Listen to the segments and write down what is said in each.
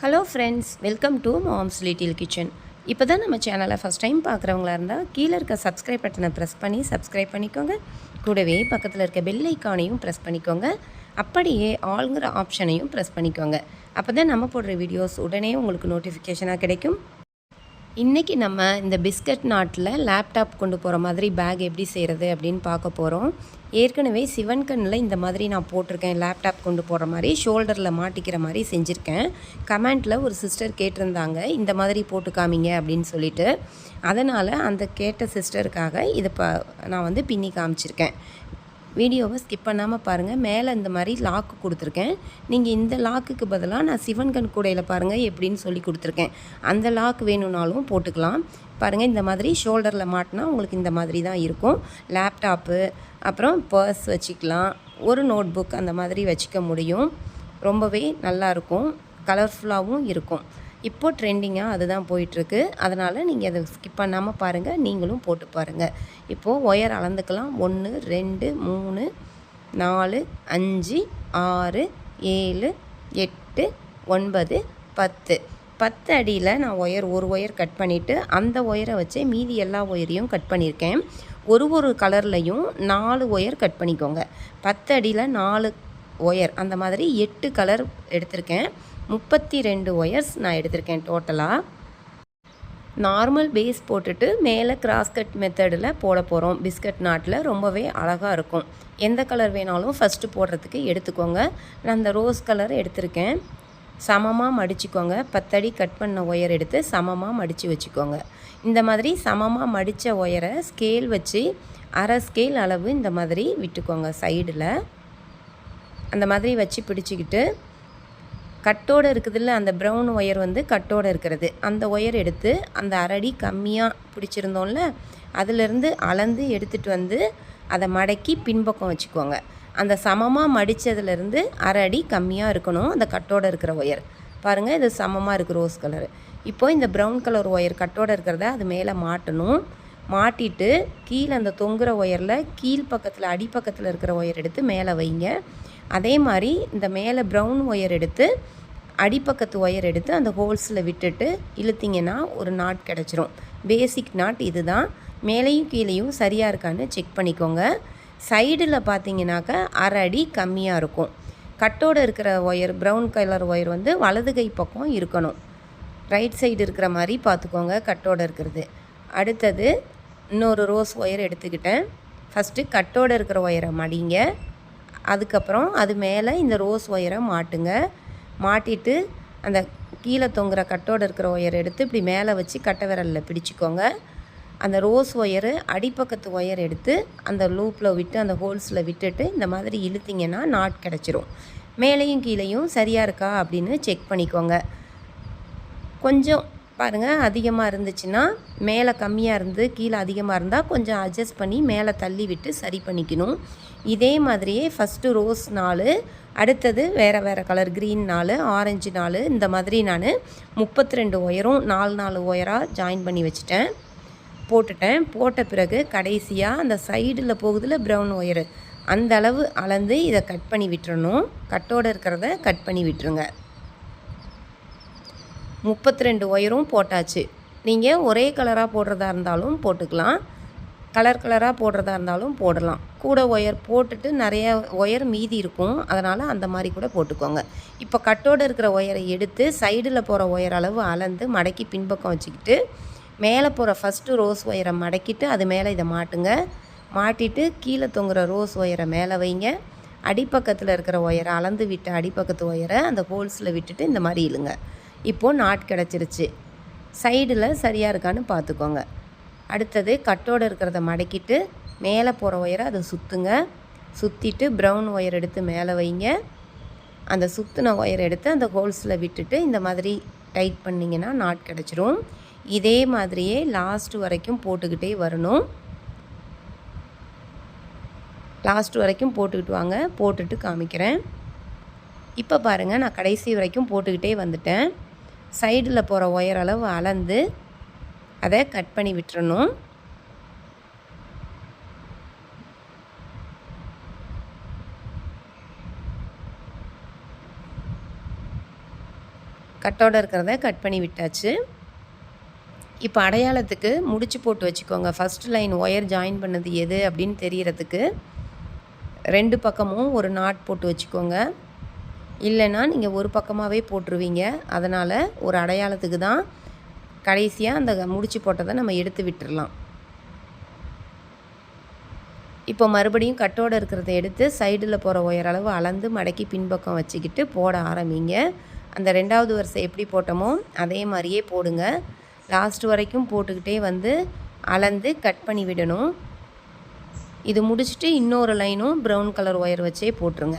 Hello friends, welcome to moms little kitchen. இப்போ தான் நம்ம சேனலை ஃபஸ்ட் டைம் பார்க்குறவங்களா இருந்தால் கீழே இருக்க சப்ஸ்கிரைப் பட்டனை ப்ரெஸ் பண்ணி சப்ஸ்கிரைப் பண்ணிக்கோங்க. கூடவே பக்கத்தில் இருக்க பெல் ஐக்கானையும் ப்ரெஸ் பண்ணிக்கோங்க. அப்படியே ஆல்ங்கிற ஆப்ஷனையும் ப்ரெஸ் பண்ணிக்கோங்க. அப்போ தான் நம்ம போடுற வீடியோஸ் உடனே உங்களுக்கு நோட்டிஃபிகேஷனாக கிடைக்கும். இன்றைக்கி நம்ம இந்த பிஸ்கட் நாட்டில் லேப்டாப் கொண்டு போகிற மாதிரி பேக் எப்படி செய்கிறது அப்படின்னு பார்க்க போகிறோம். ஏற்கனவே சிவன்கண்ணில் இந்த மாதிரி நான் போட்டிருக்கேன், லேப்டாப் கொண்டு போகிற மாதிரி ஷோல்டரில் மாட்டிக்கிற மாதிரி செஞ்சுருக்கேன். கமெண்ட்டில் ஒரு சிஸ்டர் கேட்டிருந்தாங்க இந்த மாதிரி போட்டு காமிங்க அப்படின்னு சொல்லிட்டு. அதனால் அந்த கேட்ட சிஸ்டருக்காக இதை நான் பின்னி காமிச்சிருக்கேன். வீடியோவை ஸ்கிப் பண்ணாமல் பாருங்கள். மேலே இந்த மாதிரி லாக்கு கொடுத்துருக்கேன். நீங்கள் இந்த லாக்குக்கு பதிலாக நான் சிவன்கண் கூடையில் பாருங்கள் எப்படின்னு சொல்லி கொடுத்துருக்கேன். அந்த லாக் வேணும்னாலும் போட்டுக்கலாம். பாருங்கள், இந்த மாதிரி ஷோல்டரில் மாட்டினா உங்களுக்கு இந்த மாதிரி தான் இருக்கும். லேப்டாப்பு, அப்புறம் பர்ஸ் வச்சுக்கலாம், ஒரு நோட் புக் அந்த மாதிரி வச்சுக்க முடியும். ரொம்பவே நல்லாயிருக்கும், கலர்ஃபுல்லாகவும் இருக்கும். இப்போது ட்ரெண்டிங்காக அதுதான் போயிட்டுருக்கு. அதனால் நீங்கள் அதை ஸ்கிப் பண்ணாமல் பாருங்கள், நீங்களும் போட்டு பாருங்கள். இப்போது ஒயர் அளந்துக்கலாம். 1 2 3 4 5 6 7 8 9 10 10 அடியில் நான் ஒரு ஒயர் கட் பண்ணிவிட்டு அந்த ஒயரை வச்சு மீதி எல்லா ஒயரையும் கட் பண்ணியிருக்கேன். ஒரு கலர்லையும் 4 ஒயர் கட் பண்ணிக்கோங்க. 10 அடியில் 4 ஒயர், அந்த மாதிரி 8 கலர் எடுத்திருக்கேன். 32 ஒயர்ஸ் நான் எடுத்திருக்கேன் டோட்டலாக. நார்மல் பேஸ் போட்டுட்டு மேலே கிராஸ்கட் மெத்தடில் போட போகிறோம். பிஸ்கட் நாட்டில் ரொம்பவே அழகாக இருக்கும். எந்த கலர் வேணாலும் ஃபஸ்ட்டு போடுறதுக்கு எடுத்துக்கோங்க. நான் அந்த ரோஸ் கலர் எடுத்திருக்கேன். சமமாக மடிச்சுக்கோங்க. 10 அடி கட் பண்ண ஒயர் எடுத்து சமமாக மடித்து வச்சுக்கோங்க. இந்த மாதிரி சமமாக மடித்த ஒயரை ஸ்கேல் வச்சு அரை ஸ்கேல் அளவு இந்த மாதிரி விட்டுக்கோங்க. சைடில் அந்த மாதிரி வச்சு பிடிச்சிக்கிட்டு கட்டோடு இருக்குதுல்ல, அந்த ப்ரௌன் ஒயர் கட்டோடு இருக்கிறது, அந்த ஒயர் எடுத்து அந்த அரடி கம்மியாக பிடிச்சிருந்தோம்ல, அதிலேருந்து அளந்து எடுத்துகிட்டு அதை மடக்கி பின்பக்கம் வச்சுக்கோங்க. அந்த சமமாக மடித்ததுலேருந்து அரை அடி கம்மியாக இருக்கணும் அந்த கட்டோடு இருக்கிற ஒயர். பாருங்கள், இது சமமாக இருக்குது ரோஸ் கலரு. இப்போது இந்த ப்ரௌன் கலர் ஒயர் கட்டோடு இருக்கிறத அது மேலே மாட்டணும். மாட்டிட்டு கீழே அந்த தொங்குற ஒயரில் கீழ்ப்பக்கத்தில் அடிப்பக்கத்தில் இருக்கிற ஒயர் எடுத்து மேலே வைங்க. அதே மாதிரி இந்த மேலே ப்ரௌன் ஒயர் எடுத்து அடிப்பக்கத்து ஒயர் எடுத்து அந்த ஹோல்ஸில் விட்டுட்டு இழுத்திங்கன்னா ஒரு நாட் கிடச்சிரும். பேசிக் நாட் இது தான். மேலேயும் கீழேயும் சரியாக இருக்கான்னு செக் பண்ணிக்கோங்க. சைடில் பார்த்தீங்கன்னாக்கா அரை அடி கம்மியாக இருக்கும். கட்டோடு இருக்கிற ஒயர், ப்ரௌன் கலர் ஒயர் வலது கை பக்கம் இருக்கணும். ரைட் சைடு இருக்கிற மாதிரி பார்த்துக்கோங்க கட்டோடு இருக்கிறது. அடுத்தது இன்னொரு ரோஸ் ஒயர் எடுத்துக்கிட்டேன். ஃபஸ்ட்டு கட்டோடு இருக்கிற ஒயரை மடிங்க. அதுக்கப்புறம் அது மேலே இந்த ரோஸ் ஒயரை மாட்டுங்க. மாட்டிட்டு அந்த கீழே தொங்குற கட்டோடு இருக்கிற ஒயரை எடுத்து இப்படி மேலே வச்சு கட்டை விரலில் பிடிச்சிக்கோங்க. அந்த ரோஸ் ஒயரு அடிப்பக்கத்து ஒயர் எடுத்து அந்த லூப்பில் விட்டு அந்த ஹோல்ஸில் விட்டுட்டு இந்த மாதிரி இழுத்திங்கன்னா நாட் கிடச்சிரும். மேலேயும் கீழேயும் சரியாக இருக்கா அப்படின்னு செக் பண்ணிக்கோங்க. கொஞ்சம் பாருங்கள், அதிகமாக இருந்துச்சுன்னா மேலே கம்மியாக இருந்து கீழே அதிகமாக இருந்தால் கொஞ்சம் அட்ஜஸ்ட் பண்ணி மேலே தள்ளி விட்டு சரி பண்ணிக்கணும். இதே மாதிரியே ஃபஸ்ட்டு ரோஸ் 4, அடுத்தது வேறு கலர் க்ரீன் 4, ஆரஞ்சு 4, இந்த மாதிரி நான் 32 ஒயரும் 4 ஒயராக ஜாயின் பண்ணி வச்சுட்டேன், போட்டுட்டேன். போட்ட பிறகு கடைசியாக அந்த சைடில் போகுதில் ப்ரௌன் ஒயரு, அந்த அளவு அளந்து இதை கட் பண்ணி விட்டுறணும். கட்டோடு இருக்கிறத கட் பண்ணி விட்டுருங்க. 32 ஒயரும் போட்டாச்சு. நீங்கள் ஒரே கலராக போடுறதா இருந்தாலும் போட்டுக்கலாம், கலராக போடுறதா இருந்தாலும் போடலாம். கூட ஒயர் போட்டுட்டு நிறைய ஒயர் மீதி இருக்கும், அதனால் அந்த மாதிரி கூட போட்டுக்கோங்க. இப்போ கட்டோடு இருக்கிற ஒயரை எடுத்து சைடில் போகிற ஒயர் அளவு அளந்து மடக்கி பின்பக்கம் வச்சுக்கிட்டு மேலே போகிற ஃபஸ்ட்டு ரோஸ் ஒயரை மடக்கிட்டு அது மேலே இதை மாட்டுங்க. மாட்டிட்டு கீழே தொங்குற ரோஸ் ஒயரை மேலே வைங்க. அடிப்பக்கத்தில் இருக்கிற ஒயரை அளந்து விட்டு அடிப்பக்கத்து ஒயரை அந்த ஹோல்ஸில் விட்டுட்டு இந்த மாதிரி இழுங்க. இப்போது நாட் கிடச்சிருச்சு. சைடில் சரியாக இருக்கான்னு பார்த்துக்கோங்க. அடுத்தது கட்டோடு இருக்கிறத மடக்கிட்டு மேலே போகிற ஒயரை அதை சுற்றுங்க. சுற்றிட்டு ப்ரௌன் ஒயர் எடுத்து மேலே வைங்க. அந்த சுற்றின ஒயர் எடுத்து அந்த ஹோல்ஸில் விட்டுட்டு இந்த மாதிரி டைட் பண்ணிங்கன்னா நாட் கிடச்சிரும். இதே மாதிரியே லாஸ்ட்டு வரைக்கும் போட்டுக்கிட்டே வரணும். லாஸ்ட்டு வரைக்கும் போட்டுக்கிட்டு வாங்க, போட்டுட்டு காமிக்கிறேன். இப்போ பாருங்கள், நான் கடைசி வரைக்கும் போட்டுக்கிட்டே வந்துட்டேன். சைடில் போகிற ஒயர் அளவு அளந்து அதை கட் பண்ணி விட்டுறணும். கட்டோடு இருக்கிறத கட் பண்ணி விட்டாச்சு. இப்போ அடையாளத்துக்கு முடிச்சு போட்டு வச்சுக்கோங்க. ஃபஸ்ட் லைன் ஒயர் ஜாயின் பண்ணது எது அப்படின்னு தெரியறதுக்கு 2 பக்கமும் ஒரு நாட் போட்டு வச்சுக்கோங்க. இல்லைன்னா நீங்கள் ஒரு பக்கமாகவே போட்டுருவீங்க. அதனால் ஒரு அடையாளத்துக்கு தான் கடைசியாக அந்த முடிச்சு போட்டதை நம்ம எடுத்து விட்டுடலாம். இப்போ மறுபடியும் கட்டோடு இருக்கிறத எடுத்து சைடில் போகிற ஒயர் அளவு அளந்து மடக்கி பின்பக்கம் வச்சுக்கிட்டு போட ஆரம்பிங்க. அந்த 2வது வரிசை எப்படி போட்டோமோ அதே மாதிரியே போடுங்க. லாஸ்ட் வரைக்கும் போட்டுக்கிட்டே வந்து அளந்து கட் பண்ணி விடணும். இது முடிச்சுட்டு இன்னொரு லைனும் ப்ரௌன் கலர் ஒயர் வச்சே போட்டுருங்க.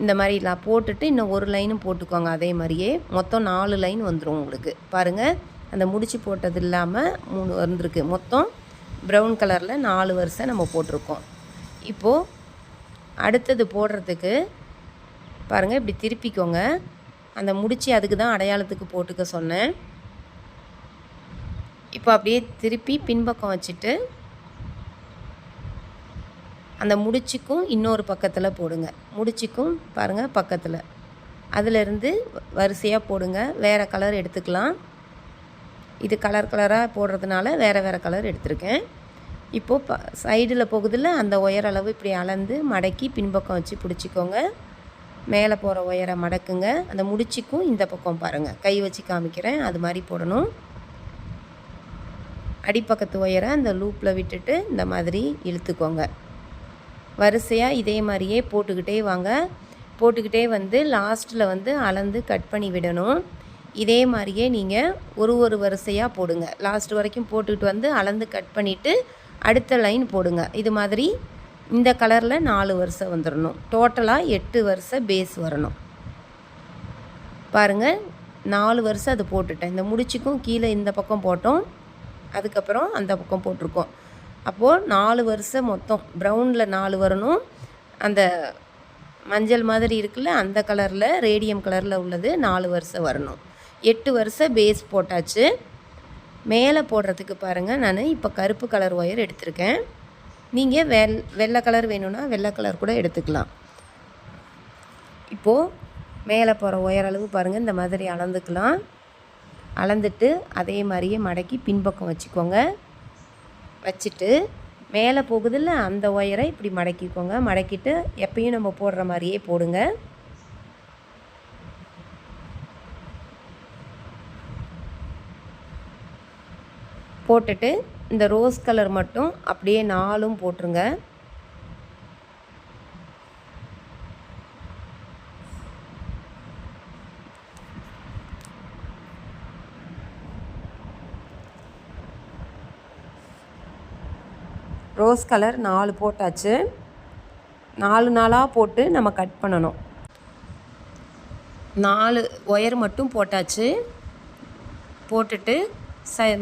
இந்த மாதிரி போட்டுட்டு இன்னும் ஒரு லைனும் போட்டுக்கோங்க. அதே மாதிரியே மொத்தம் 4 லைன் வந்துடும் உங்களுக்கு. பாருங்கள், அந்த முடிச்சு போட்டது இல்லாமல் 3 வந்துருக்கு. மொத்தம் ப்ரௌன் கலரில் 4 வரிசை நம்ம போட்டிருக்கோம். இப்போது அடுத்தது போடுறதுக்கு பாருங்கள், இப்படி திருப்பிக்கோங்க. அந்த முடிச்சு அதுக்கு தான் அடையாளத்துக்கு போட்டுக்க சொன்னேன். இப்போ அப்படியே திருப்பி பின்பக்கம் வச்சுட்டு அந்த முடிச்சுக்கும் இன்னொரு பக்கத்தில் போடுங்க. முடிச்சுக்கும் பாருங்கள் பக்கத்தில், அதிலிருந்து வரிசையாக போடுங்க. வேறு கலர் எடுத்துக்கலாம். இது கலர் கலராக போடுறதுனால வேறு கலர் எடுத்திருக்கேன். இப்போது சைடில் போகுதில்ல, அந்த ஒயர் அளவு இப்படி அளந்து மடக்கி பின்பக்கம் வச்சு பிடிச்சிக்கோங்க. மேலே போகிற ஒயரை மடக்குங்க. அந்த முடிச்சுக்கும் இந்த பக்கம் பாருங்கள், கை வச்சு காமிக்கிறேன், அது மாதிரி போடணும். அடிப்பக்கத்து ஒயரை அந்த லூப்பில் விட்டுட்டு இந்த மாதிரி இழுத்துக்கோங்க. வரிசையாக இதே மாதிரியே போட்டுக்கிட்டே வாங்க. போட்டுக்கிட்டே வந்து லாஸ்ட்டில் வந்து அளந்து கட் பண்ணி விடணும். இதே மாதிரியே நீங்கள் ஒரு வரிசையாக போடுங்க. லாஸ்ட் வரைக்கும் போட்டுக்கிட்டு வந்து அளந்து கட் பண்ணிவிட்டு அடுத்த லைன் போடுங்க. இது மாதிரி இந்த கலரில் 4 வரிசை வந்துடணும். டோட்டலாக 8 வரிசை பேஸ் வரணும். பாருங்கள், 4 வரிசை அது போட்டுட்டேன். இந்த முடிச்சுக்கும் கீழே இந்த பக்கம் போட்டோம், அதுக்கப்புறம் அந்த பக்கம் போட்டிருக்கோம். அப்போது 4 வரிசை மொத்தம் ப்ரௌனில் 4 வரணும். அந்த மஞ்சள் மாதிரி இருக்குல்ல, அந்த கலரில் ரேடியம் கலரில் உள்ளது 4 வரிசை வரணும். 8 வரிசை பேஸ் போட்டாச்சு. மேலே போடுறதுக்கு பாருங்கள், நான் இப்போ கருப்பு கலர் ஒயர் எடுத்திருக்கேன். நீங்கள் வெள்ளை கலர் வேணும்னா வெள்ளை கலர் கூட எடுத்துக்கலாம். இப்போது மேலே போகிற ஒயர் அளவு பாருங்கள், இந்த மாதிரி அளந்துக்கலாம். அளந்துட்டு அதே மாதிரியே மடக்கி பின்பக்கம் வச்சுக்கோங்க. வச்சுட்டு மேலே போகுதில்ல, அந்த ஒயரை இப்படி மடக்கிக்கோங்க. மடக்கிட்டு எப்பயும் நம்ம போடுற மாதிரியே போடுங்க. போட்டுட்டு இந்த ரோஸ் கலர் மட்டும் அப்படியே 4ம் போட்டுருங்க. ரோஸ் கலர் 4 போட்டாச்சு. 4 நாளாக போட்டு நம்ம கட் பண்ணணும். 4 ஒயர் மட்டும் போட்டாச்சு. போட்டுட்டு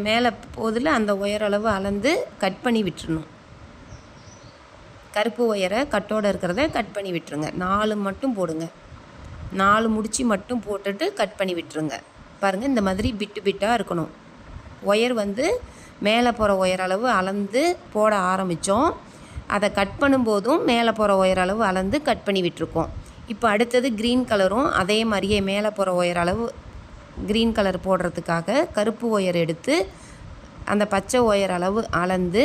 மேலே போதில் அந்த ஒயர் அளவு அளந்து கட் பண்ணி விட்டுறணும். கருப்பு ஒயரை கட்டோடு இருக்கிறத கட் பண்ணி விட்டுருங்க. 4 மட்டும் போடுங்க. 4 முடிச்சு மட்டும் போட்டுட்டு கட் பண்ணி விட்டுருங்க. பாருங்கள், இந்த மாதிரி பிட்டாக இருக்கணும். ஒயர் வந்து மேலே போகிற ஒயர் அளவு அளந்து போட ஆரம்பித்தோம். அதை கட் பண்ணும்போதும் மேலே போகிற ஒயர் அளவு அளந்து கட் பண்ணி விட்டுருக்கோம். இப்போ அடுத்தது க்ரீன் கலரும் அதே மாதிரியே மேலே போகிற ஒயர் அளவு க்ரீன் கலர் போடுறதுக்காக கருப்பு ஒயர் எடுத்து அந்த பச்சை ஒயர் அளவு அளந்து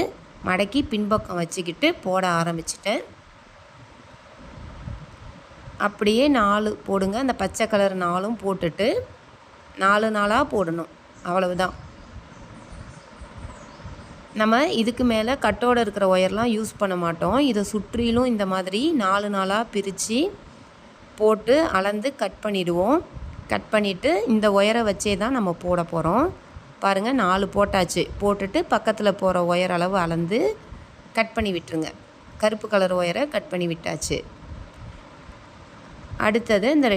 மடக்கி பின்பக்கம் வச்சுக்கிட்டு போட ஆரம்பிச்சிட்டேன். அப்படியே 4 போடுங்க. அந்த பச்சை கலர் 4ம் போட்டுட்டு 4 நாளாக போடணும். அவ்வளவுதான். நம்ம இதுக்கு மேலே கட்டோடு இருக்கிற ஒயர்லாம் யூஸ் பண்ண மாட்டோம். இதை சுற்றிலும் இந்த மாதிரி 4 நாளாக பிரித்து போட்டு அளந்து கட் பண்ணிவிடுவோம். கட் பண்ணிவிட்டு இந்த ஒயரை வச்சே தான் நம்ம போட போகிறோம். பாருங்கள், 4 போட்டாச்சு. போட்டுட்டு பக்கத்தில் போகிற ஒயர் அளவு அளந்து கட் பண்ணி விட்டுருங்க. கருப்பு கலர் ஒயரை கட் பண்ணி விட்டாச்சு. அடுத்தது இந்த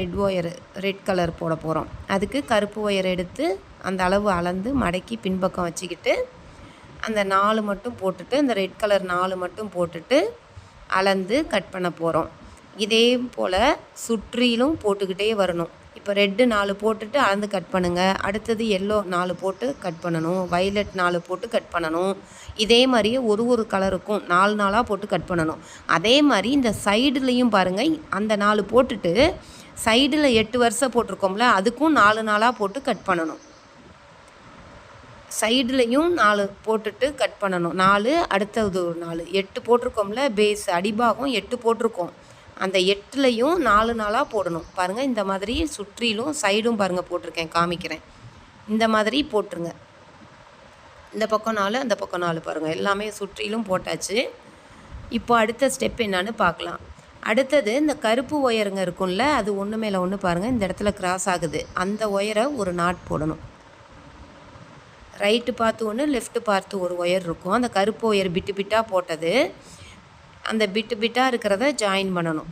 ரெட் கலர் போட போகிறோம். அதுக்கு கருப்பு ஒயர் எடுத்து அந்த அளவு அளந்து மடக்கி பின்பக்கம் வச்சுக்கிட்டு அந்த 4 மட்டும் போட்டுட்டு அந்த ரெட் கலர் 4 மட்டும் போட்டுட்டு அளந்து கட் பண்ண போகிறோம். இதே போல் சுற்றிலும் போட்டுக்கிட்டே வரணும். இப்போ ரெட்டு 4 போட்டுட்டு அளந்து கட் பண்ணுங்கள். அடுத்தது எல்லோ 4 போட்டு கட் பண்ணணும். வைலட் 4 போட்டு கட் பண்ணணும். இதே மாதிரியே ஒரு கலருக்கும் 4 நாளாக போட்டு கட் பண்ணணும். அதே மாதிரி இந்த சைடுலேயும் பாருங்கள், அந்த 4 போட்டுட்டு சைடில் 8 வரிசை போட்டிருக்கோம்ல, அதுக்கும் 4 நாளாக போட்டு கட் பண்ணணும். சைடுலையும் 4 போட்டுட்டு கட் பண்ணணும். 4 அடுத்தது ஒரு 4 8 போட்டிருக்கோம்ல, பேஸ் அடிபாகம் 8 போட்டிருக்கோம். அந்த 8லையும் 4 நாளாக போடணும். பாருங்கள், இந்த மாதிரி சுற்றிலும் சைடும் பாருங்கள் போட்டிருக்கேன், காமிக்கிறேன். இந்த மாதிரி போட்டுருங்க. இந்த பக்கம் 4 அந்த பக்கம் 4 பாருங்கள், எல்லாமே சுற்றிலும் போட்டாச்சு. இப்போ அடுத்த ஸ்டெப் என்னன்னு பார்க்கலாம். அடுத்தது இந்த கருப்பு ஒயருங்க இருக்கும்ல, அது ஒன்று மேலே ஒன்று பாருங்கள், இந்த இடத்துல கிராஸ் ஆகுது. அந்த ஒயரை ஒரு நாட் போடணும். ரைட்டு பார்த்து ஒன்று, லெஃப்ட்டு பார்த்து ஒரு ஒயர் இருக்கும். அந்த கருப்பு ஒயர் பிட்டு பிட்டாக போட்டது, அந்த பிட்டு பிட்டாக இருக்கிறத ஜாயின் பண்ணணும்.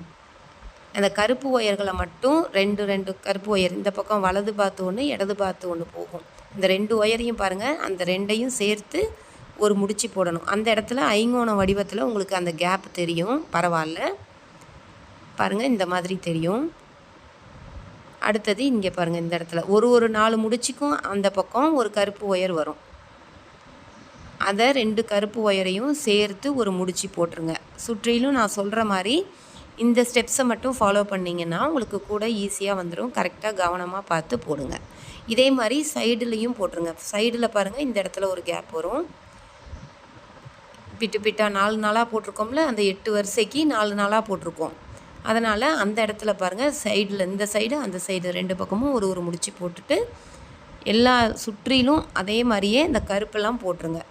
அந்த கருப்பு ஒயர்களை மட்டும் 2 கருப்பு ஒயர், இந்த பக்கம் வலது பார்த்து ஒன்று, இடது பார்த்து ஒன்று போகும். இந்த 2 ஒயரையும் பாருங்கள், அந்த 2ஐயும் சேர்த்து ஒரு முடிச்சு போடணும். அந்த இடத்துல ஐங்கோண வடிவத்தில் உங்களுக்கு அந்த கேப் தெரியும், பரவாயில்ல. பாருங்கள், இந்த மாதிரி தெரியும். அடுத்தது இங்கே பாருங்கள், இந்த இடத்துல ஒரு 4 முடிச்சுக்கும் அந்த பக்கம் ஒரு கருப்பு ஒயர் வரும். அதை 2 கருப்பு ஒயரையும் சேர்த்து ஒரு முடிச்சு போட்டுருங்க. சுற்றிலும் நான் சொல்கிற மாதிரி இந்த ஸ்டெப்ஸை மட்டும் ஃபாலோ பண்ணிங்கன்னா உங்களுக்கு கூட ஈஸியாக வந்துடும். கரெக்டாக கவனமாக பார்த்து போடுங்க. இதே மாதிரி சைடுலேயும் போட்டுருங்க. சைடில் பாருங்கள், இந்த இடத்துல ஒரு கேப் வரும். பிட்டு பிட்டாக 4 நாளாக போட்டிருக்கோம்ல, அந்த 8 வரிசைக்கு 4 நாளாக போட்டிருக்கோம். அதனால் அந்த இடத்துல பாருங்கள், சைடில் இந்த சைடு அந்த சைடு 2 பக்கமும் ஒரு முடிச்சு போட்டுட்டு எல்லா சுற்றிலும் அதே மாதிரியே இந்த கருப்பெல்லாம் போட்டுருங்க.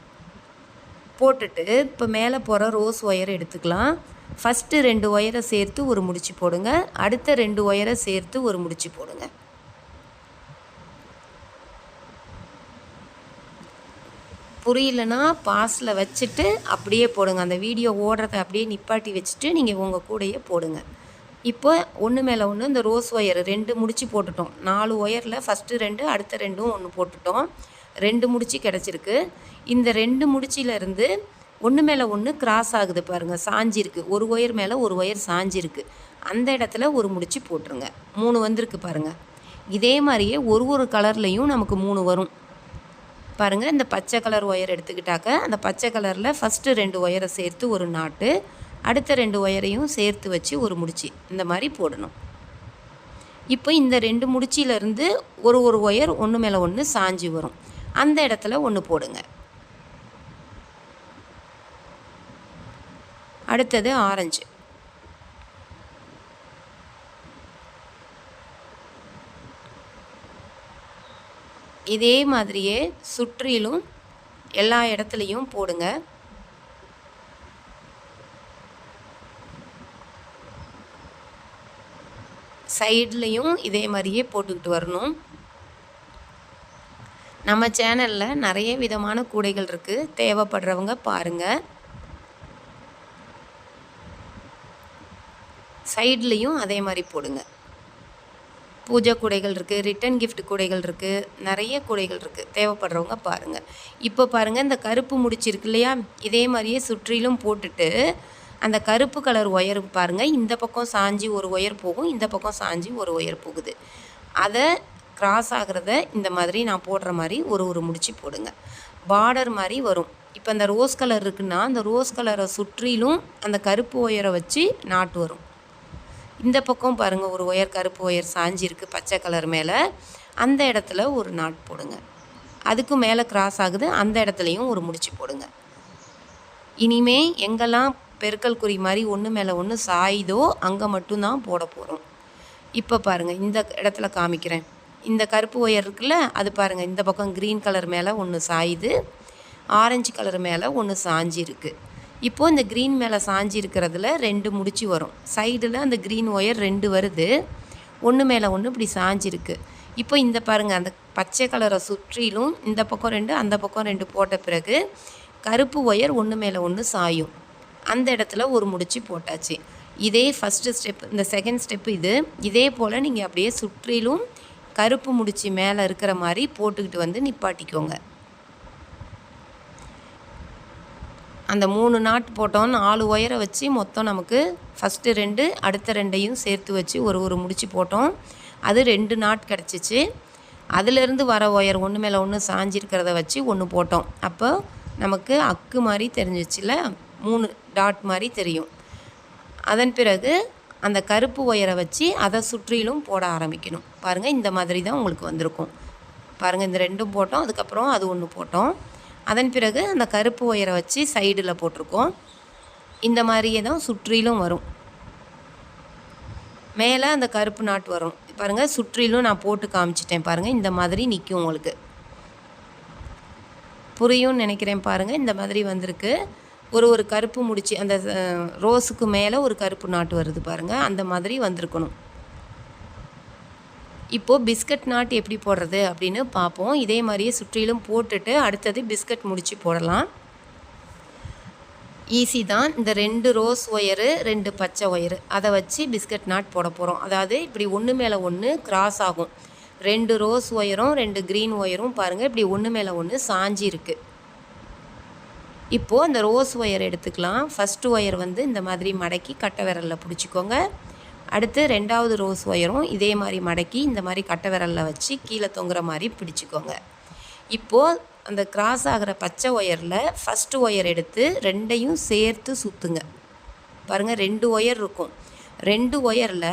போட்டுட்டு இப்போ மேலே போகிற ரோஸ் ஒயர் எடுத்துக்கலாம். ஃபஸ்ட்டு 2 ஒயரை சேர்த்து ஒரு முடிச்சு போடுங்க. அடுத்த 2 ஒயரை சேர்த்து ஒரு முடிச்சு போடுங்க. புரியலனா பாஸில் வச்சுட்டு அப்படியே போடுங்க. அந்த வீடியோ ஓடுறத அப்படியே நிப்பாட்டி வச்சுட்டு நீங்கள் உங்கள் கூடையே போடுங்க. இப்போ ஒன்று மேலே ஒன்று இந்த ரோஸ் ஒயர் 2 முடிச்சு போட்டுட்டோம். 4 ஒயரில் ஃபஸ்ட்டு 2 அடுத்த 2ம் ஒன்று போட்டுட்டோம். 2 முடிச்சு கிடச்சிருக்கு. இந்த 2 முடிச்சிலேருந்து ஒன்று மேலே ஒன்று கிராஸ் ஆகுது பாருங்கள், சாஞ்சிருக்கு. ஒரு ஒயர் மேலே ஒரு ஒயர் சாஞ்சிருக்கு. அந்த இடத்துல ஒரு முடிச்சு போட்டுருங்க. 3 வந்திருக்கு பாருங்கள். இதே மாதிரியே ஒரு கலர்லேயும் நமக்கு 3 வரும் பாருங்கள். இந்த பச்சை கலர் ஒயர் எடுத்துக்கிட்டாக்க அந்த பச்சை கலரில் ஃபஸ்ட்டு 2 ஒயரை சேர்த்து ஒரு நாட்டு, அடுத்த 2 ஒயரையும் சேர்த்து வச்சு ஒரு முடிச்சு இந்த மாதிரி போடணும். இப்போ இந்த 2 முடிச்சிலேருந்து ஒரு ஒயர் ஒன்று மேலே ஒன்று சாஞ்சி வரும். அந்த இடத்துல ஒன்று போடுங்க. அடுத்தது ஆரஞ்சு. இதே மாதிரியே சுற்றிலும் எல்லா இடத்துலையும் போடுங்க. சைட்லேயும் இதே மாதிரியே போட்டுக்கிட்டு வரணும். நம்ம சேனலில் நிறைய விதமான கூடைகள் இருக்குது, தேவைப்படுறவங்க பாருங்கள். சைட்லேயும் அதே மாதிரி போடுங்க. பூஜை கூடைகள் இருக்குது, ரிட்டன் கிஃப்ட் கூடைகள் இருக்குது, நிறைய கூடைகள் இருக்குது, தேவைப்படுறவங்க பாருங்கள். இப்போ பாருங்கள், இந்த கருப்பு முடிச்சிருக்கு இல்லையா, இதே மாதிரியே சுற்றிலும் போட்டுட்டு அந்த கருப்பு கலர் ஒயர் பாருங்கள், இந்த பக்கம் சாஞ்சி ஒரு ஒயர் போகும், இந்த பக்கம் சாஞ்சி ஒரு ஒயர் போகுது. அதை கிராஸ் ஆகிறத இந்த மாதிரி நான் போடுற மாதிரி ஒரு முடிச்சு போடுங்க. பார்டர் மாதிரி வரும். இப்போ இந்த ரோஸ் கலர் இருக்குன்னா அந்த ரோஸ் கலரை சுற்றிலும் அந்த கருப்பு ஒயரை வச்சு நாட்டு வரும். இந்த பக்கம் பாருங்கள், ஒரு ஒயர் கருப்பு ஒயர் சாஞ்சிருக்கு பச்சை கலர் மேலே, அந்த இடத்துல ஒரு நாட் போடுங்க. அதுக்கு மேலே கிராஸ் ஆகுது, அந்த இடத்துலையும் ஒரு முடிச்சு போடுங்க. இனிமே எங்கெல்லாம் பெருக்கல் குறி மாதிரி ஒன்று மேலே ஒன்று சாயுதோ அங்கே மட்டும்தான் போட போகிறோம். இப்போ பாருங்கள், இந்த இடத்துல காமிக்கிறேன். இந்த கருப்பு ஒயர் இருக்குல்ல, அது பாருங்கள், இந்த பக்கம் க்ரீன் கலர் மேலே ஒன்று சாயுது, ஆரஞ்சு கலர் மேலே ஒன்று சாஞ்சி இருக்குது. இப்போது இந்த க்ரீன் மேலே சாஞ்சி இருக்கிறதுல 2 முடிச்சு வரும். சைடில் அந்த க்ரீன் ஒயர் 2 வருது, ஒன்று மேலே ஒன்று இப்படி சாஞ்சிருக்கு. இப்போ இந்த பாருங்கள், அந்த பச்சை கலரை சுற்றிலும் இந்த பக்கம் 2 அந்த பக்கம் 2 போட்ட பிறகு கருப்பு ஒயர் ஒன்று மேலே ஒன்று சாயும். அந்த இடத்துல ஒரு முடிச்சு போட்டாச்சு. இதே ஃபஸ்ட்டு ஸ்டெப், இந்த செகண்ட் ஸ்டெப்பு இது. இதே போல் நீங்கள் அப்படியே சுற்றிலும் கருப்பு முடிச்சு மேலே இருக்கிற மாதிரி போட்டுக்கிட்டு வந்து நிப்பாட்டிக்கோங்க. அந்த 3 நாட் போட்டோம், 4 ஒயரை வச்சு மொத்தம் நமக்கு ஃபஸ்ட்டு 2 அடுத்த 2ஐயும் சேர்த்து வச்சு ஒரு முடிச்சு போட்டோம். அது 2 நாட் கிடச்சிச்சு. அதிலேருந்து வர ஒயர் ஒன்று மேலே ஒன்று சாஞ்சிருக்கிறத வச்சு ஒன்று போட்டோம். அப்போ நமக்கு அக்கு மாதிரி தெரிஞ்சிச்சுல, 3 டாட் மாதிரி தெரியும். அதன் பிறகு அந்த கருப்பு ஒயரை வச்சு அதை சுற்றிலும் போட ஆரம்பிக்கணும். பாருங்கள், இந்த மாதிரி தான் உங்களுக்கு வந்திருக்கும். பாருங்கள், இந்த 2ம் போட்டோம், அதுக்கப்புறம் அது 1 போட்டோம். அதன் பிறகு அந்த கருப்பு ஒயரை வச்சு சைடில் போட்டிருக்கோம். இந்த மாதிரியே தான் சுற்றிலும் வரும். மேலே அந்த கருப்பு நாட்டு வரும். பாருங்கள், சுற்றிலும் நான் போட்டு காமிச்சிட்டேன். பாருங்கள், இந்த மாதிரி நிற்கும். உங்களுக்கு புரியும்னு நினைக்கிறேன். பாருங்கள், இந்த மாதிரி வந்திருக்கு. ஒரு கருப்பு முடிச்சு அந்த ரோஸுக்கு மேலே ஒரு கருப்பு நாட்டு வருது பாருங்கள், அந்த மாதிரி வந்திருக்கணும். இப்போது பிஸ்கட் நாட் எப்படி போடுறது அப்படின்னு பார்ப்போம். இதே மாதிரியே சுற்றிலும் போட்டுட்டு அடுத்தது பிஸ்கட் முடிச்சு போடலாம். ஈஸி தான். இந்த 2 ரோஸ் ஒயரு 2 பச்சை ஒயரு அதை வச்சு பிஸ்கட் நாட் போட போகிறோம். அதாவது இப்படி ஒன்று மேலே ஒன்று கிராஸ் ஆகும். 2 ரோஸ் ஒயரும் 2 க்ரீன் ஒயரும் பாருங்கள் இப்படி ஒன்று மேலே ஒன்று சாஞ்சி இருக்குது. இப்போது அந்த ரோஸ் ஒயர் எடுத்துக்கலாம். ஃபஸ்ட்டு ஒயர் வந்து இந்த மாதிரி மடக்கி கட்டை விரலில் பிடிச்சிக்கோங்க. அடுத்து 2வது ரோஸ் ஒயரும் இதே மாதிரி மடக்கி இந்த மாதிரி கட்டை விரலில் வச்சு கீழே தொங்குற மாதிரி பிடிச்சிக்கோங்க. இப்போது அந்த கிராஸ் ஆகிற பச்சை ஒயரில் ஃபஸ்ட்டு ஒயர் எடுத்து 2ஐயும் சேர்த்து சுற்றுங்க. பாருங்கள், 2 ஒயர் இருக்கும். 2 ஒயரில்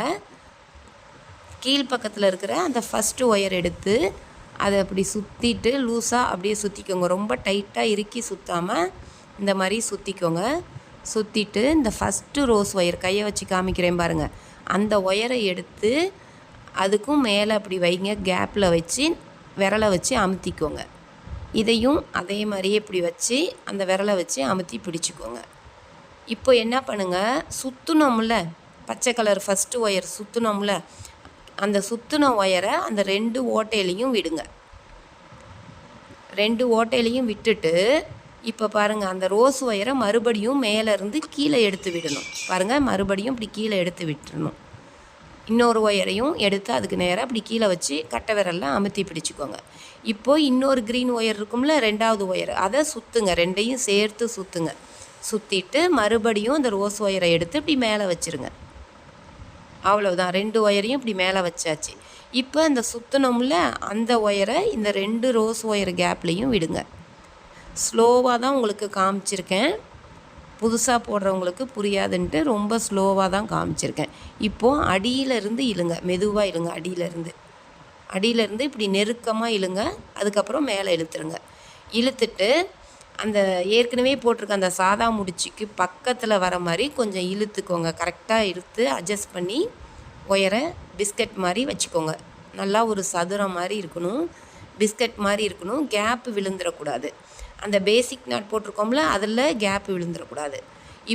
கீழ்ப்பக்கத்தில் இருக்கிற அந்த ஃபஸ்ட்டு ஒயர் எடுத்து அதை அப்படி சுற்றிட்டு லூஸாக அப்படியே சுற்றிக்கோங்க. ரொம்ப டைட்டாக இறுக்கி சுற்றாமல் இந்த மாதிரி சுற்றிக்கோங்க. சுற்றிட்டு இந்த ஃபஸ்ட்டு ரோஸ் ஒயர் கையை வச்சு காமிக்கிறேன் பாருங்கள், அந்த ஒயரை எடுத்து அதுக்கும் மேலே அப்படி வைங்க. கேப்பில் வச்சு விரலை வச்சு அமுத்திக்கோங்க. இதையும் அதே மாதிரியே இப்படி வச்சு அந்த விரலை வச்சு அமுத்தி பிடிச்சிக்கோங்க. இப்போ என்ன பண்ணுங்கள், சுற்றுனோம்ல பச்சை கலர் ஃபஸ்ட்டு ஒயர் சுற்றுனோம்ல, அந்த சுற்றின ஒயரை அந்த 2 ஓட்டையிலையும் விடுங்க. 2 ஓட்டையிலையும் விட்டுட்டு இப்போ பாருங்கள், அந்த ரோஸ் ஒயரை மறுபடியும் மேலேருந்து கீழே எடுத்து விடணும். பாருங்கள், மறுபடியும் இப்படி கீழே எடுத்து விட்டுறணும். இன்னொரு ஒயரையும் எடுத்து அதுக்கு நேராக அப்படி கீழே வச்சு கட்டை விரலில் அமுத்தி பிடிச்சிக்கோங்க. இப்போது இன்னொரு க்ரீன் ஒயர் இருக்கும்ல, 2வது ஒயர், அதை சுற்றுங்க. 2ஐயும் சேர்த்து சுற்றுங்க. சுற்றிட்டு மறுபடியும் அந்த ரோஸ் ஒயரை எடுத்து இப்படி மேலே வச்சுருங்க. அவ்வளவுதான், 2 ஒயரையும் இப்படி மேலே வச்சாச்சு. இப்போ இந்த சுற்றினோம்ல அந்த ஒயரை இந்த 2 ரோஸ் ஒயர் கேப்லேயும் விடுங்க. ஸ்லோவாக தான் உங்களுக்கு காமிச்சிருக்கேன். புதுசாக போடுறவங்களுக்கு புரியாதுன்ட்டு ரொம்ப ஸ்லோவாக தான் காமிச்சிருக்கேன். இப்போது அடியிலேருந்து இழுங்க, மெதுவாக இழுங்க. அடியிலேருந்து இப்படி நெருக்கமாக இழுங்க. அதுக்கப்புறம் மேலே இழுத்துருங்க. இழுத்துட்டு அந்த ஏற்கனவே போட்டிருக்க அந்த சாதா முடிச்சுக்கு பக்கத்தில் வர மாதிரி கொஞ்சம் இழுத்துக்கோங்க. கரெக்டாக இழுத்து அட்ஜஸ்ட் பண்ணி ஒயரை பிஸ்கட் மாதிரி வச்சுக்கோங்க. நல்லா ஒரு சதுரம் மாதிரி இருக்கணும், பிஸ்கட் மாதிரி இருக்கணும். கேப்பு விழுந்துடக்கூடாது. அந்த பேசிக் நாட் போட்டிருக்கோம்ல, அதில் கேப்பு விழுந்துடக்கூடாது.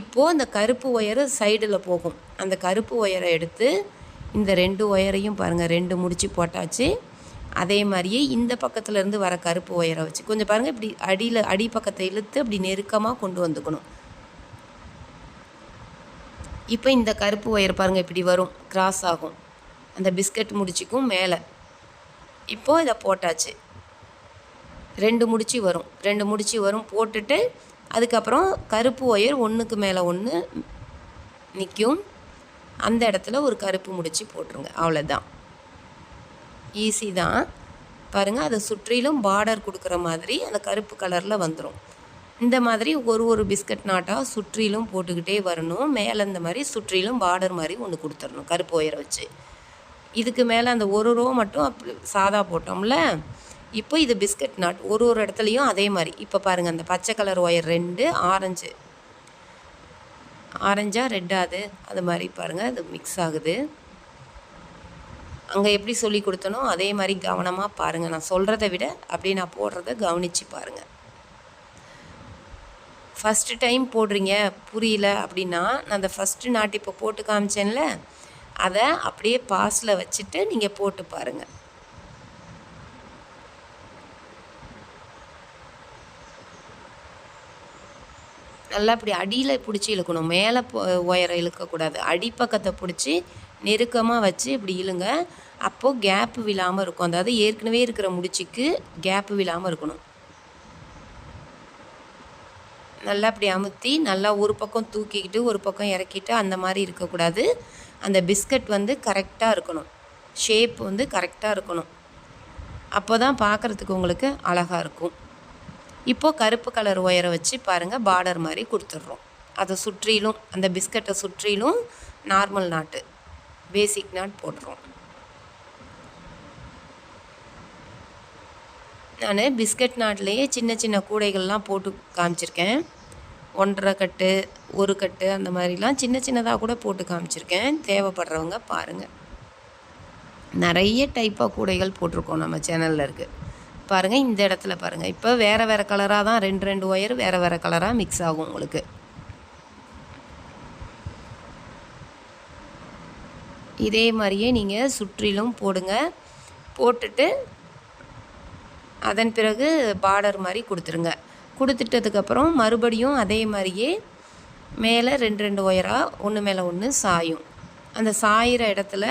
இப்போது அந்த கருப்பு ஒயரு சைடில் போகும். அந்த கருப்பு ஒயரை எடுத்து இந்த 2 ஒயரையும் பாருங்கள், 2 முடிச்சு போட்டாச்சு. அதே மாதிரியே இந்த பக்கத்துலேருந்து வர கருப்பு ஒயரை வச்சு கொஞ்சம் பாருங்கள், இப்படி அடி பக்கத்தை இழுத்து அப்படி நெருக்கமாக கொண்டு வந்துக்கணும். இப்போ இந்த கருப்பு ஒயர் பாருங்கள் இப்படி வரும், கிராஸ் ஆகும் அந்த பிஸ்கட் முடிச்சுக்கும் மேலே. இப்போது இதை போட்டாச்சு. 2 முடிச்சு வரும், 2 முடிச்சு வரும். போட்டுட்டு அதுக்கப்புறம் கருப்பு ஒயர் ஒன்றுக்கு மேலே ஒன்று நிற்கும். அந்த இடத்துல ஒரு கருப்பு முடிச்சு போட்டுருங்க. அவ்வளோதான், ஈஸி தான். பாருங்கள், அதை சுற்றிலும் பார்டர் கொடுக்குற மாதிரி அந்த கருப்பு கலரில் வந்துடும். இந்த மாதிரி ஒரு பிஸ்கட் நாட்டாக சுற்றிலும் போட்டுக்கிட்டே வரணும். மேலே இந்த மாதிரி சுற்றிலும் பார்டர் மாதிரி ஒன்று கொடுத்துடணும் கருப்பு ஒயரை வச்சு. இதுக்கு மேலே அந்த ஒரு ரோ மட்டும் அப்படி சாதா போட்டோம்ல. இப்போ இது பிஸ்கட் நாட் ஒரு இடத்துலையும் அதே மாதிரி. இப்போ பாருங்கள், அந்த பச்சை கலர் ஒயர் 2, ஆரஞ்சா ரெட்டாது அது மாதிரி பாருங்கள், அது மிக்ஸ் ஆகுது. அங்கே எப்படி சொல்லி கொடுத்தனோ அதே மாதிரி கவனமாக பாருங்கள். நான் சொல்கிறத விட அப்படி நான் போடுறத கவனித்து பாருங்கள். ஃபஸ்ட்டு டைம் போடுறீங்க புரியல அப்படின்னா, நான் அந்த ஃபஸ்ட்டு நாட்டு இப்போ போட்டு காமிச்சேன்ல, அதை அப்படியே பாஸில் வச்சுட்டு நீங்கள் போட்டு பாருங்கள். நல்லா இப்படி அடியில் பிடிச்சி இழுக்கணும். மேலே ஒயரை இழுக்கக்கூடாது. அடிப்பக்கத்தை பிடிச்சி நெருக்கமாக வச்சு இப்படி இழுங்க. அப்போது கேப்பு விழாமல் இருக்கும். அதாவது ஏற்கனவே இருக்கிற முடிச்சுக்கு கேப்பு விழாமல் இருக்கணும். நல்லா இப்படி அமுத்தி நல்லா ஒரு பக்கம் தூக்கிக்கிட்டு ஒரு பக்கம் இறக்கிட்டு அந்த மாதிரி இருக்கக்கூடாது. அந்த பிஸ்கட் வந்து கரெக்டாக இருக்கணும், ஷேப் வந்து கரெக்டாக இருக்கணும். அப்போ தான் பார்க்குறதுக்கு உங்களுக்கு அழகாக இருக்கும். இப்போது கருப்பு கலர் ஒயரை வச்சு பாருங்கள், பார்டர் மாதிரி கொடுத்துட்றோம். அதை சுற்றிலும் அந்த பிஸ்கட்டை சுற்றிலும் நார்மல் நாட்டு பேசிக் நாட் போட்டுருவோம். நான் பிஸ்கட் நாட்லேயே சின்ன சின்ன கூடைகள்லாம் போட்டு காமிச்சிருக்கேன். 1.5 கட்டு 1 கட்டு அந்த மாதிரிலாம் சின்ன சின்னதாக கூட போட்டு காமிச்சிருக்கேன். தேவைப்படுறவங்க பாருங்கள். நிறைய டைப்பாக கூடைகள் போட்டிருக்கோம் நம்ம சேனலில் இருக்குது பாருங்கள். இந்த இடத்துல பாருங்கள், இப்போ வேறு வேறு கலராக தான் 2 ஒயர் வேறு வேறு கலராக மிக்ஸ் ஆகும் உங்களுக்கு. இதே மாதிரியே நீங்கள் சுற்றிலும் போடுங்க. போட்டுட்டு அதன் பிறகு பார்டர் மாதிரி கொடுத்துருங்க. கொடுத்துட்டதுக்கப்புறம் மறுபடியும் அதே மாதிரியே மேலே 2 ஒயராக ஒன்று மேலே ஒன்று சாயும். அந்த சாயிற இடத்துல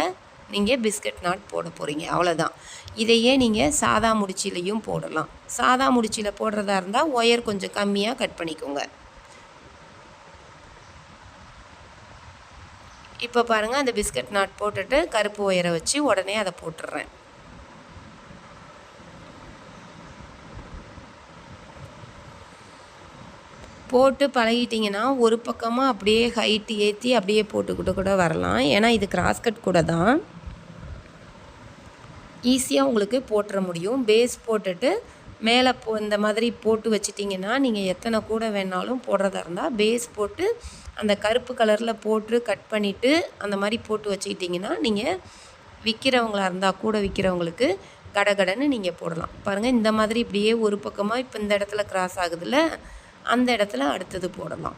நீங்கள் பிஸ்கட் நாட் போட போகிறீங்க. அவ்வளோதான். இதையே நீங்கள் சாதா முடிச்சிலையும் போடலாம். சாதா முடிச்சியில் போடுறதா இருந்தால் ஒயர் கொஞ்சம் கம்மியாக கட் பண்ணிக்கோங்க. இப்போ பாருங்கள், அந்த பிஸ்கட் நாட் போட்டுட்டு கருப்பு ஒயரை வச்சு உடனே அதை போட்டுடுறேன். போட்டு பழகிட்டிங்கன்னா ஒரு பக்கமாக அப்படியே ஹைட்டு ஏற்றி அப்படியே போட்டுக்கிட்டு கூட வரலாம். ஏன்னா இது கிராஸ்கட் கூட தான், ஈஸியாக உங்களுக்கு போட்டுற முடியும். பேஸ் போட்டுட்டு மேலே இந்த மாதிரி போட்டு வச்சிட்டிங்கன்னா நீங்கள் எத்தனை கூட வேணாலும் போடுறதா இருந்தால் பேஸ் போட்டு அந்த கருப்பு கலரில் போட்டு கட் பண்ணிவிட்டு அந்த மாதிரி போட்டு வச்சுக்கிட்டிங்கன்னா நீங்கள் விற்கிறவங்களா இருந்தால் கூட விற்கிறவங்களுக்கு கடகடன்னு நீங்கள் போடலாம். பாருங்கள், இந்த மாதிரி இப்படியே ஒரு பக்கமாக இப்போ இந்த இடத்துல கிராஸ் ஆகுதுல்ல, அந்த இடத்துல அடுத்தது போடலாம்.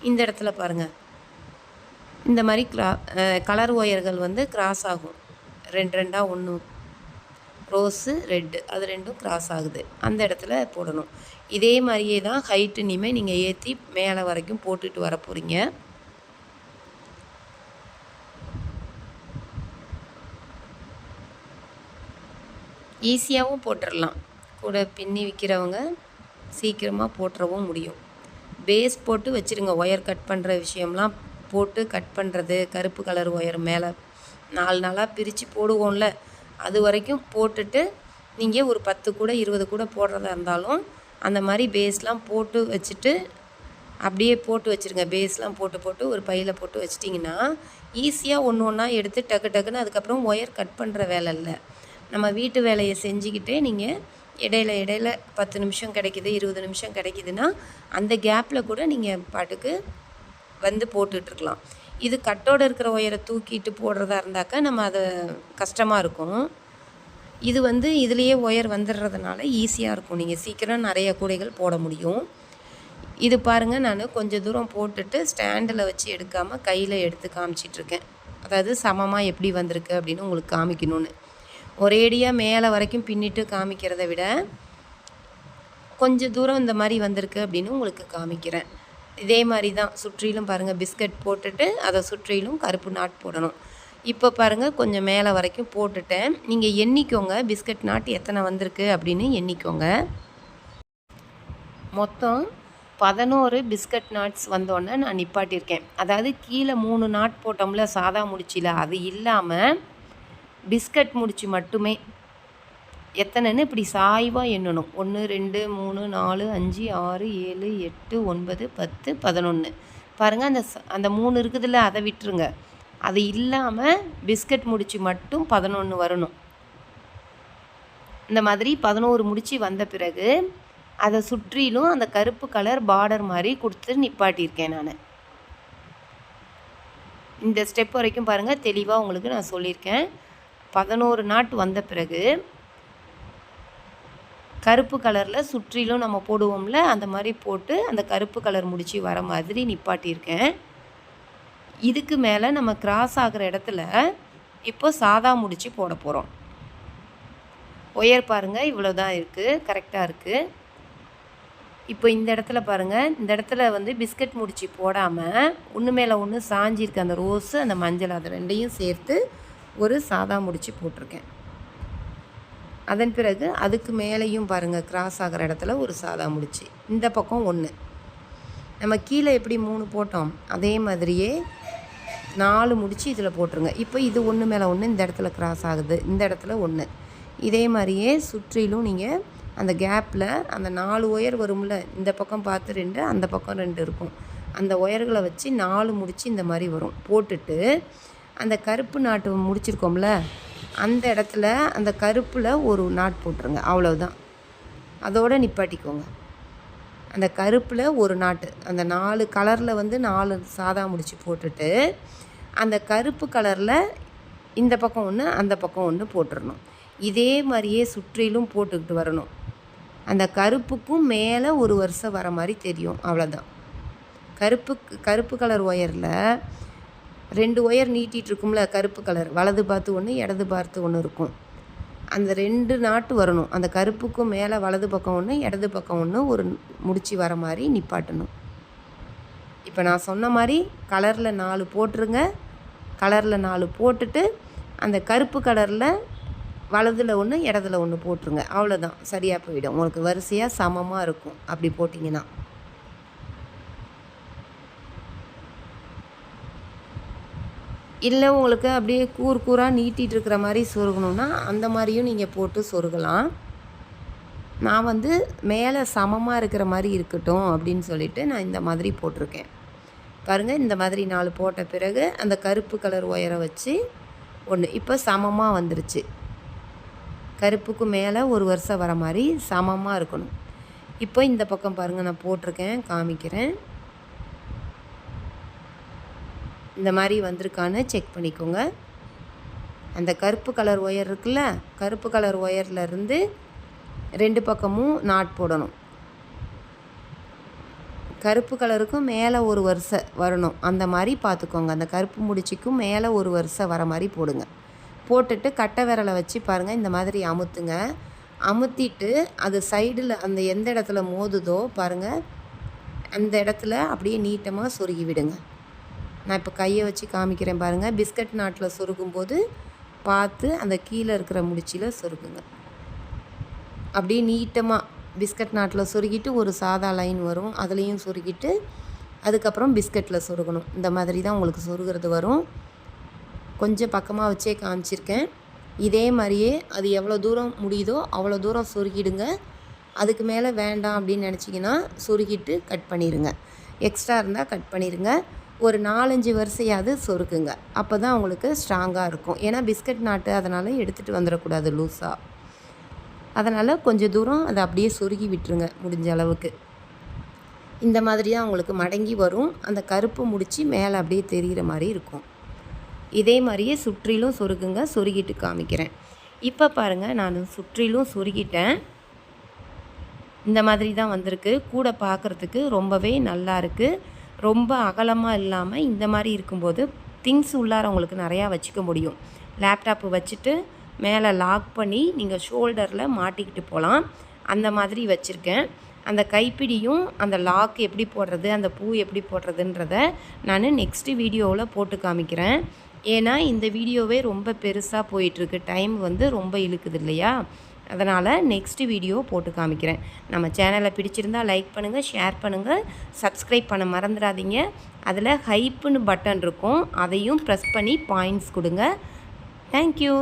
இந்த இடத்துல பாருங்கள், இந்த மாதிரி கலர் ஒயர்கள் வந்து கிராஸ் ஆகும். 2 ஒன்று ரோஸு ரெட்டு, அது 2ம் கிராஸ் ஆகுது. அந்த இடத்துல போடணும். இதே மாதிரியே தான் ஹைட்டு இனிமேல் நீங்கள் ஏற்றி மேலே வரைக்கும் போட்டுட்டு வர போகிறீங்க. ஈஸியாகவும் போட்டுடலாம். கூட பின்னி விற்கிறவங்க சீக்கிரமாக போட்டுறவும் முடியும். பேஸ் போட்டு வச்சுருங்க. ஒயர் கட் பண்ணுற விஷயம்லாம் போட்டு கட் பண்ணுறது, கருப்பு கலர் ஒயர் மேலே 4 நாளாக பிரித்து போடுவோம்ல, அது வரைக்கும் போட்டுட்டு நீங்கள் ஒரு 10 கூட 20 கூட போடுறதா இருந்தாலும் அந்த மாதிரி பேஸ்லாம் போட்டு வச்சுட்டு அப்படியே போட்டு வச்சுருங்க. பேஸ்லாம் போட்டு ஒரு பையில் போட்டு வச்சிட்டிங்கன்னா ஈஸியாக ஒன்று ஒன்றா எடுத்து டக்கு டக்குன்னு அதுக்கப்புறம் ஒயர் கட் பண்ணுற வேலை இல்லை. நம்ம வீட்டு வேலையை செஞ்சுக்கிட்டே நீங்கள் இடையில 10 நிமிஷம் கிடைக்கிது, 20 நிமிஷம் கிடைக்கிதுன்னா அந்த கேப்பில் கூட நீங்கள் பாட்டுக்கு வந்து போட்டுட்ருக்கலாம். இது கட்டோடு இருக்கிற ஒயரை தூக்கிட்டு போடுறதா இருந்தாக்கா நம்ம அதை கஷ்டமாக இருக்கும். இது வந்து இதுலேயே ஒயர் வந்துடுறதுனால ஈஸியாக இருக்கும். நீங்கள் சீக்கிரம் நிறைய கூடைகள் போட முடியும். இது பாருங்கள், நான் கொஞ்சம் தூரம் போட்டுட்டு ஸ்டாண்டில் வச்சு எடுக்காமல் கையில் எடுத்து காமிச்சிட்ருக்கேன். அதாவது சமமாக எப்படி வந்திருக்கு அப்படின்னு உங்களுக்கு காமிக்கணும்னு. ஒரேடியாக மேலே வரைக்கும் பின்னிட்டு காமிக்கிறத விட கொஞ்சம் தூரம் இந்த மாதிரி வந்திருக்கு அப்படின்னு உங்களுக்கு காமிக்கிறேன். இதே மாதிரி தான் சுற்றிலும் பாருங்கள், பிஸ்கட் போட்டுட்டு அதை சுற்றிலும் கருப்பு நாட் போடணும். இப்போ பாருங்கள், கொஞ்சம் மேலே வரைக்கும் போட்டுட்டேன். நீங்கள் எண்ணிக்கோங்க பிஸ்கட் நாட் எத்தனை வந்திருக்கு அப்படின்னு எண்ணிக்கோங்க. மொத்தம் 11 பிஸ்கட் நாட்ஸ் வந்தோடனே நான் நிப்பாட்டியிருக்கேன். அதாவது கீழே 3 நாட் போட்டோம்ல சாதா முடிச்சில், அது இல்லாமல் பிஸ்கட் முடிச்சு மட்டுமே எத்தனைன்னு இப்படி சாய்வாக எண்ணணும். 1 2 3 4 5 6 7 8 9 10 11. பாருங்கள், அந்த 3 இருக்குதுல்ல, அதை விட்டுருங்க. அது இல்லாமல் பிஸ்கட் முடிச்சு மட்டும் 11 வரணும். இந்த மாதிரி 11 முடிச்சு வந்த பிறகு அதை சுற்றிலும் அந்த கருப்பு கலர் பார்டர் மாதிரி கொடுத்து நிப்பாட்டியிருக்கேன் நான். இந்த ஸ்டெப் வரைக்கும் பாருங்கள், தெளிவாக உங்களுக்கு நான் சொல்லியிருக்கேன். 11 நாட் வந்த பிறகு கருப்பு கலரில் சுற்றிலும் நம்ம போடுவோம்ல, அந்த மாதிரி போட்டு அந்த கருப்பு கலர் முடிச்சு வர மாதிரி நிப்பாட்டியிருக்கேன். இதுக்கு மேலே நம்ம கிராஸ் ஆகிற இடத்துல இப்போ சாதா முடிச்சு போட போகிறோம். ஒயர் பாருங்கள், இவ்வளோ தான் இருக்குது, கரெக்டாக இருக்குது. இப்போ இந்த இடத்துல பாருங்கள், இந்த இடத்துல வந்து பிஸ்கட் முடிச்சு போடாமல் ஒன்று மேலே ஒன்று சாஞ்சிருக்கு அந்த ரோஸு அந்த மஞ்சள், அது 2யும் சேர்த்து ஒரு சாதா முடிச்சு போட்டிருக்கேன். அதன் பிறகு அதுக்கு மேலேயும் பாருங்கள், கிராஸ் ஆகிற இடத்துல ஒரு சாதா முடிச்சு, இந்த பக்கம் 1. நம்ம கீழே எப்படி 3 போட்டோம் அதே மாதிரியே 4 முடிச்சு இதில் போட்டுருங்க. இப்போ இது ஒன்று மேலே ஒன்று இந்த இடத்துல கிராஸ் ஆகுது, இந்த இடத்துல 1. இதே மாதிரியே சுற்றிலும் நீங்கள் அந்த கேப்பில் அந்த 4 ஒயர் வரும்ல, இந்த பக்கம் பார்த்து 2, அந்த பக்கம் 2 இருக்கும். அந்த ஒயர்களை வச்சு 4 முடிச்சு இந்த மாதிரி வரும். போட்டுட்டு அந்த கருப்பு நாட்டு முடிச்சிருக்கோம்ல, அந்த இடத்துல அந்த கருப்பில் ஒரு நாட் போட்டுருங்க. அவ்வளோதான். அதோடு நிப்பாட்டிக்கோங்க. அந்த கருப்பில் ஒரு நாட்டு, அந்த 4 கலரில் வந்து 4 சாதா முடிச்சு போட்டுட்டு அந்த கருப்பு கலரில் இந்த பக்கம் ஒன்று அந்த பக்கம் ஒன்று போட்டுடணும். இதே மாதிரியே சுற்றிலும் போட்டுக்கிட்டு வரணும். அந்த கருப்புக்கும் மேலே ஒரு வரிசை வர மாதிரி தெரியும். அவ்வளோதான். கருப்பு கலர் ஒயரில் 2 ஒயர் நீட்டிகிட்ருக்கும்ல, கருப்பு கலர் வலது பார்த்து ஒன்று இடது பார்த்து ஒன்று இருக்கும். அந்த 2 நாட்டு வரணும். அந்த கருப்புக்கும் மேலே வலது பக்கம் ஒன்று இடது பக்கம் ஒன்று ஒரு முடிச்சு வர மாதிரி நிப்பாட்டணும். இப்போ நான் சொன்ன மாதிரி கலரில் 4 போட்டுருங்க. கலரில் 4 போட்டுட்டு அந்த கருப்பு கலரில் வலதில் ஒன்று இடத்துல ஒன்று போட்டுருங்க. அவ்வளோதான். சரியாக போயிடும். உங்களுக்கு வரிசையாக சமமாக இருக்கும் அப்படி போட்டிங்கன்னா. இல்லை உங்களுக்கு அப்படியே கூராக நீட்டிகிட்டு இருக்கிற மாதிரி சொருகணுன்னா அந்த மாதிரியும் நீங்கள் போட்டு சொருகலாம். நான் வந்து மேலே சமமாக இருக்கிற மாதிரி இருக்கட்டும் அப்படின்னு சொல்லிவிட்டு நான் இந்த மாதிரி போட்டிருக்கேன். பாருங்கள், இந்த மாதிரி 4 போட்ட பிறகு அந்த கருப்பு கலர் ஒயரை வச்சு ஒன்று இப்போ சமமாக வந்துருச்சு. கருப்புக்கு மேலே ஒரு வரிசை வர மாதிரி சமமாக இருக்கணும். இப்போ இந்த பக்கம் பாருங்கள், நான் போட்டிருக்கேன், காமிக்கிறேன். இந்த மாதிரி வந்திருக்கான்னு செக் பண்ணிக்கோங்க. அந்த கருப்பு கலர் ஒயர் இருக்குல்ல, கருப்பு கலர் ஒயர்லேருந்து 2 பக்கமும் நாட் போடணும். கருப்பு கலருக்கும் மேலே ஒரு வரிசை வரணும். அந்த மாதிரி பார்த்துக்கோங்க. அந்த கருப்பு முடிச்சுக்கும் மேலே ஒரு வரிசை வர மாதிரி போடுங்க. போட்டுட்டு கட்டை விரலை வச்சு பாருங்கள், இந்த மாதிரி அமுத்துங்க. அமுத்திட்டு அது சைடில் அந்த எந்த இடத்துல மோதுதோ பாருங்கள், அந்த இடத்துல அப்படியே நீட்டமாக சொருகி விடுங்க. நான் இப்போ கையை வச்சு காமிக்கிறேன் பாருங்கள். பிஸ்கட் நாட்டில் சொருகும்போது பார்த்து அந்த கீழே இருக்கிற முடிச்சில் சொருகுங்க. அப்படியே நீட்டமாக பிஸ்கட் நாட்டில் சொருகிட்டு ஒரு சாதா லைன் வரும், அதுலேயும் சொருகிட்டு அதுக்கப்புறம் பிஸ்கட்டில் சொருகணும். இந்த மாதிரி தான் உங்களுக்கு சொருகிறது வரும். கொஞ்சம் பக்கமாக வச்சே காமிச்சிருக்கேன். இதே மாதிரியே அது எவ்வளோ தூரம் முடியுதோ அவ்வளோ தூரம் சொருகிடுங்க. அதுக்கு மேலே வேண்டாம் அப்படின்னு நினச்சிங்கன்னா சொருகிட்டு கட் பண்ணிடுங்க. எக்ஸ்ட்ரா இருந்தால் கட் பண்ணிடுங்க. ஒரு 4-5 வரிசையாவது சொருக்குங்க. அப்போ தான் உங்களுக்கு ஸ்ட்ராங்காக இருக்கும். ஏன்னா பிஸ்கட் நாட்டு அதனால் எடுத்துகிட்டு வந்துடக்கூடாது லூஸாக. அதனால் கொஞ்சம் தூரம் அதை அப்படியே சொருகி விட்டுருங்க முடிஞ்ச அளவுக்கு. இந்த மாதிரி தான் உங்களுக்கு மடங்கி வரும். அந்த கருப்பு முடிச்சு மேலே அப்படியே தெரிகிற மாதிரி இருக்கும். இதே மாதிரியே சுற்றிலும் சொருகுங்க. சொருகிட்டு காமிக்கிறேன். இப்போ பாருங்கள், நான் சுற்றிலும் சொருகிட்டேன். இந்த மாதிரி தான் வந்திருக்கு. கூட பார்க்குறதுக்கு ரொம்பவே நல்லா இருக்குது. ரொம்ப அகலமாக இல்லாமல் இந்த மாதிரி இருக்கும்போது திங்ஸ் உள்ளார உங்களுக்கு நிறையா வச்சுக்க முடியும். லேப்டாப்பு வச்சுட்டு மேலே லாக் பண்ணி நீங்கள் ஷோல்டரில் மாட்டிக்கிட்டு போகலாம். அந்த மாதிரி வச்சுருக்கேன். அந்த கைப்பிடியும் அந்த லாக் எப்படி போடுறது, அந்த பூ எப்படி போடுறதுன்றத நான் நெக்ஸ்ட்டு வீடியோவில் போட்டு காமிக்கிறேன். ஏன்னா இந்த வீடியோவே ரொம்ப பெருசாக போயிட்டுருக்கு. டைம் வந்து ரொம்ப இழுக்குது இல்லையா? அதனால் நெக்ஸ்ட்டு வீடியோ போட்டு காமிக்கிறேன். நம்ம சேனலை பிடிச்சிருந்தால் லைக் பண்ணுங்கள், ஷேர் பண்ணுங்கள், சப்ஸ்கிரைப் பண்ண மறந்துடாதீங்க. அதில் ஹைப்புன்னு பட்டன் இருக்கும், அதையும் ப்ரெஸ் பண்ணி பாயிண்ட்ஸ் கொடுங்க. தேங்க்யூ.